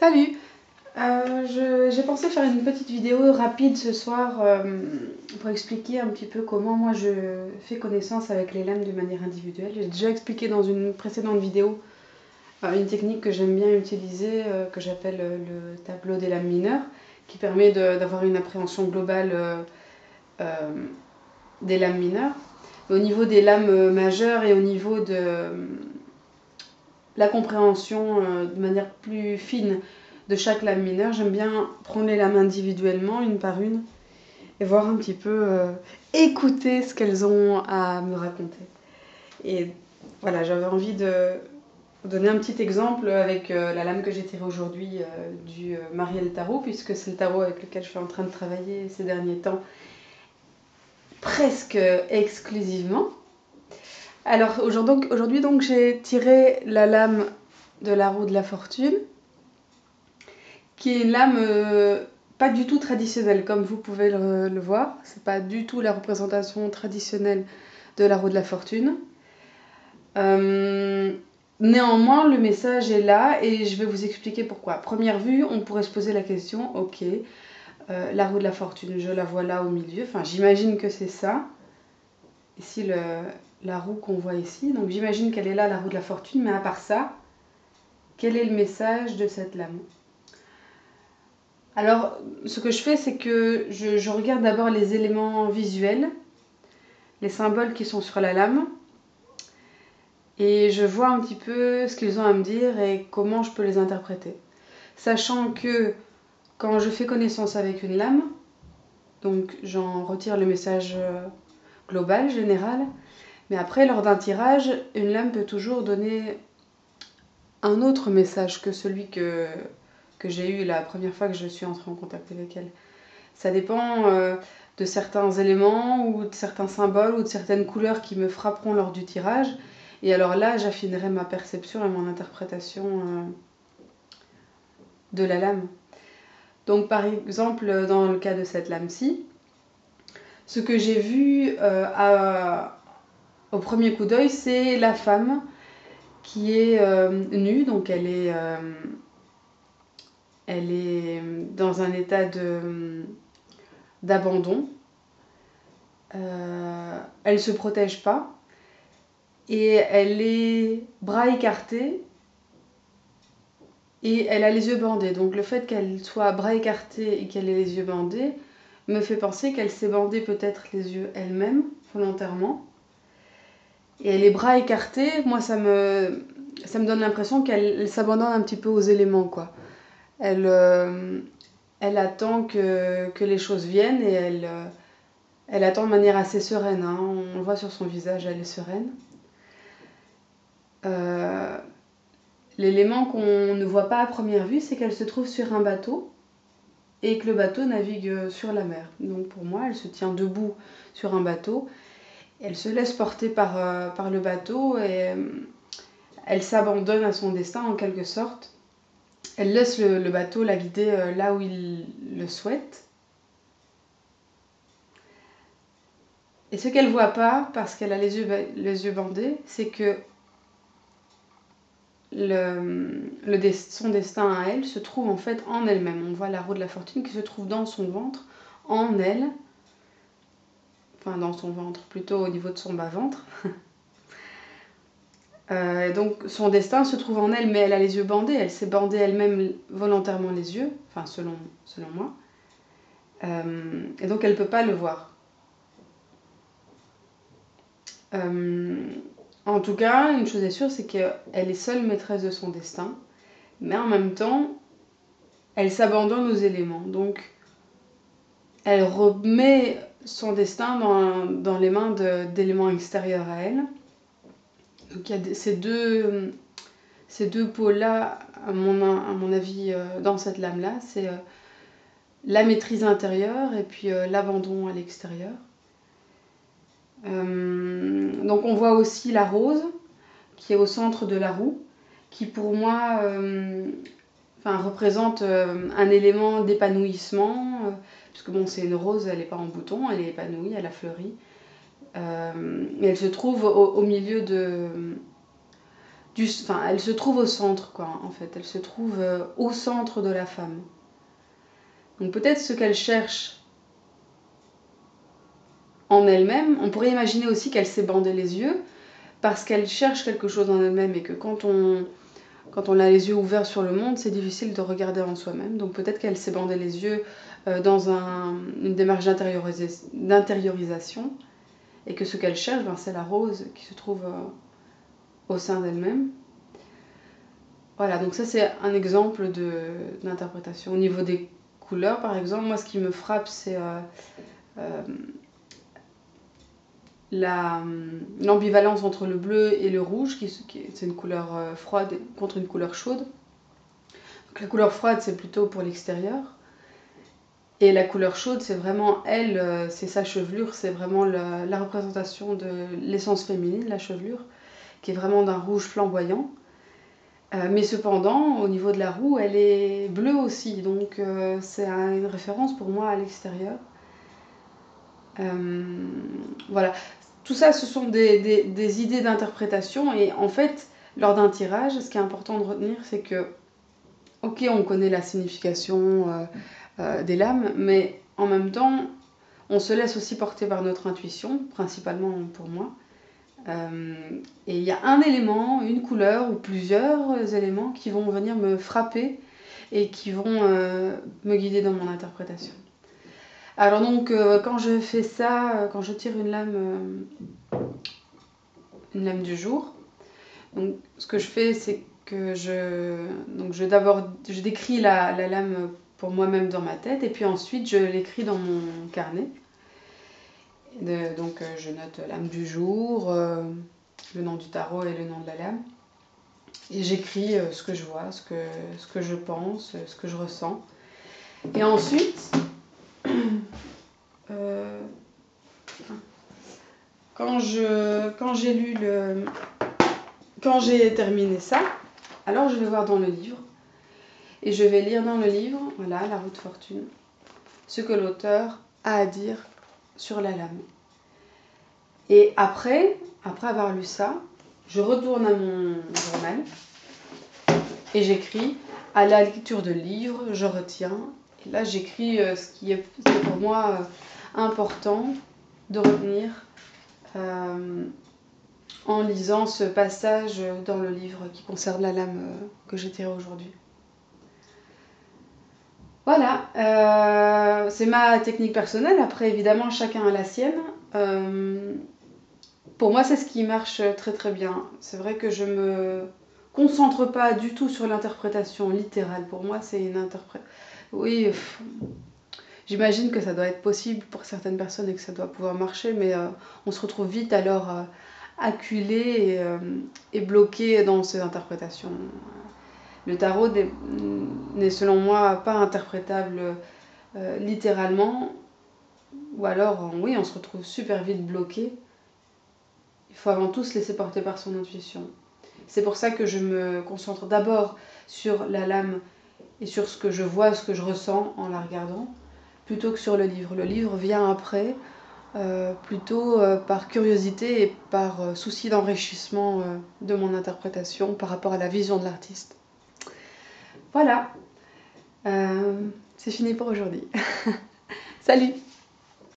Salut! J'ai pensé faire une petite vidéo rapide ce soir pour expliquer un petit peu comment moi je fais connaissance avec les lames de manière individuelle. J'ai déjà expliqué dans une précédente vidéo une technique que j'aime bien utiliser, que j'appelle le tableau des lames mineures, qui permet d'avoir une appréhension globale des lames mineures. Au niveau des lames majeures et au niveau de la compréhension de manière plus fine de chaque lame mineure, j'aime bien prendre les lames individuellement, une par une, et voir un petit peu, écouter ce qu'elles ont à me raconter. Et voilà, j'avais envie de donner un petit exemple avec la lame que j'ai tirée aujourd'hui du Marielle Tarot, puisque c'est le tarot avec lequel je suis en train de travailler ces derniers temps, presque exclusivement. Alors aujourd'hui donc j'ai tiré la lame de la roue de la fortune, qui est une lame pas du tout traditionnelle, comme vous pouvez le voir. C'est pas du tout la représentation traditionnelle de la roue de la fortune. Néanmoins, le message est là et je vais vous expliquer pourquoi. À première vue, on pourrait se poser la question, ok, la roue de la fortune, je la vois là au milieu, enfin j'imagine que c'est ça. Ici, la roue qu'on voit ici, donc j'imagine qu'elle est là, la roue de la fortune, mais à part ça, quel est le message de cette lame ? Alors, ce que je fais, c'est que je regarde d'abord les éléments visuels, les symboles qui sont sur la lame, et je vois un petit peu ce qu'ils ont à me dire et comment je peux les interpréter. Sachant que quand je fais connaissance avec une lame, donc j'en retire le message global, général, mais après, lors d'un tirage, une lame peut toujours donner un autre message que celui que j'ai eu la première fois que je suis entrée en contact avec elle. Ça dépend de certains éléments ou de certains symboles ou de certaines couleurs qui me frapperont lors du tirage. Et alors là, j'affinerai ma perception et mon interprétation de la lame. Donc par exemple, dans le cas de cette lame-ci, ce que j'ai vu au premier coup d'œil, c'est la femme qui est nue, donc elle est dans un état d'abandon. Elle ne se protège pas et elle est bras écartés et elle a les yeux bandés. Donc le fait qu'elle soit bras écartés et qu'elle ait les yeux bandés me fait penser qu'elle s'est bandée peut-être les yeux elle-même, volontairement. Et elle est bras écartés, moi ça me donne l'impression qu'elle s'abandonne un petit peu aux éléments, quoi. Elle attend que les choses viennent et elle attend de manière assez sereine, hein. On le voit sur son visage, elle est sereine. L'élément qu'on ne voit pas à première vue, c'est qu'elle se trouve sur un bateau et que le bateau navigue sur la mer. Donc pour moi, elle se tient debout sur un bateau, elle se laisse porter par le bateau et elle s'abandonne à son destin en quelque sorte. Elle laisse le bateau la guider là où il le souhaite. Et ce qu'elle ne voit pas, parce qu'elle a les yeux bandés, c'est que son destin à elle se trouve en fait en elle-même. On voit la roue de la fortune qui se trouve dans son ventre, en elle. Enfin, dans son ventre, plutôt au niveau de son bas-ventre. Donc son destin se trouve en elle, mais elle a les yeux bandés. Elle s'est bandée elle-même volontairement les yeux, enfin selon moi. Et donc elle ne peut pas le voir. En tout cas, une chose est sûre, c'est qu'elle est seule maîtresse de son destin, mais en même temps, elle s'abandonne aux éléments. Donc, elle remet son destin dans les mains d'éléments extérieurs à elle. Donc, il y a ces deux pôles-là, à mon avis, dans cette lame-là, c'est la maîtrise intérieure et puis l'abandon à l'extérieur. Donc on voit aussi la rose qui est au centre de la roue, qui pour moi représente un élément d'épanouissement, puisque bon, c'est une rose, elle n'est pas en bouton, elle est épanouie, elle a fleuri. Et elle se trouve au milieu enfin, elle se trouve au centre, quoi, en fait. Elle se trouve au centre de la femme. Donc peut-être ce qu'elle cherche en elle-même, on pourrait imaginer aussi qu'elle s'est bandé les yeux parce qu'elle cherche quelque chose en elle-même et que quand on a les yeux ouverts sur le monde, c'est difficile de regarder en soi-même. Donc peut-être qu'elle s'est bandé les yeux dans une démarche d'intériorisation et que ce qu'elle cherche, c'est la rose qui se trouve au sein d'elle-même. Voilà, donc ça c'est un exemple d'interprétation. Au niveau des couleurs, par exemple, moi ce qui me frappe, c'est l'ambivalence entre le bleu et le rouge, c'est une couleur froide contre une couleur chaude. Donc, la couleur froide, c'est plutôt pour l'extérieur. Et la couleur chaude, c'est vraiment elle, c'est sa chevelure, c'est vraiment la représentation de l'essence féminine, la chevelure, qui est vraiment d'un rouge flamboyant. Mais cependant, au niveau de la roue, elle est bleue aussi, donc c'est une référence pour moi à l'extérieur. Voilà. Tout ça, ce sont des idées d'interprétation, et en fait, lors d'un tirage, ce qui est important de retenir, c'est que, ok, on connaît la signification des lames, mais en même temps, on se laisse aussi porter par notre intuition, principalement pour moi. Et il y a un élément, une couleur ou plusieurs éléments qui vont venir me frapper et qui vont me guider dans mon interprétation. Alors donc, quand je fais ça, quand je tire une lame du jour, donc ce que je fais, c'est que je décris la lame pour moi-même dans ma tête, et puis ensuite je l'écris dans mon carnet. Donc je note lame du jour, le nom du tarot et le nom de la lame. Et j'écris ce que je vois, ce que je pense, ce que je ressens. Et ensuite, quand j'ai terminé ça, alors je vais voir dans le livre. Et je vais lire dans le livre, voilà, La roue de fortune, ce que l'auteur a à dire sur la lame. Et après avoir lu ça, je retourne à mon journal et j'écris à la lecture de livres, je retiens. Et là, j'écris ce qui est pour moi important de retenir en lisant ce passage dans le livre qui concerne la lame que j'ai tirée aujourd'hui. Voilà, c'est ma technique personnelle. Après, évidemment, chacun a la sienne. Pour moi, c'est ce qui marche très très bien. C'est vrai que je me concentre pas du tout sur l'interprétation littérale. Pour moi, c'est une interprétation. Oui, j'imagine que ça doit être possible pour certaines personnes et que ça doit pouvoir marcher, mais on se retrouve vite alors acculé et bloqué dans ces interprétations. Le tarot n'est selon moi pas interprétable littéralement, ou alors oui, on se retrouve super vite bloqué. Il faut avant tout se laisser porter par son intuition. C'est pour ça que je me concentre d'abord sur la lame et sur ce que je vois, ce que je ressens en la regardant, plutôt que sur le livre. Le livre vient après, plutôt par curiosité et par souci d'enrichissement de mon interprétation par rapport à la vision de l'artiste. Voilà, c'est fini pour aujourd'hui. Salut!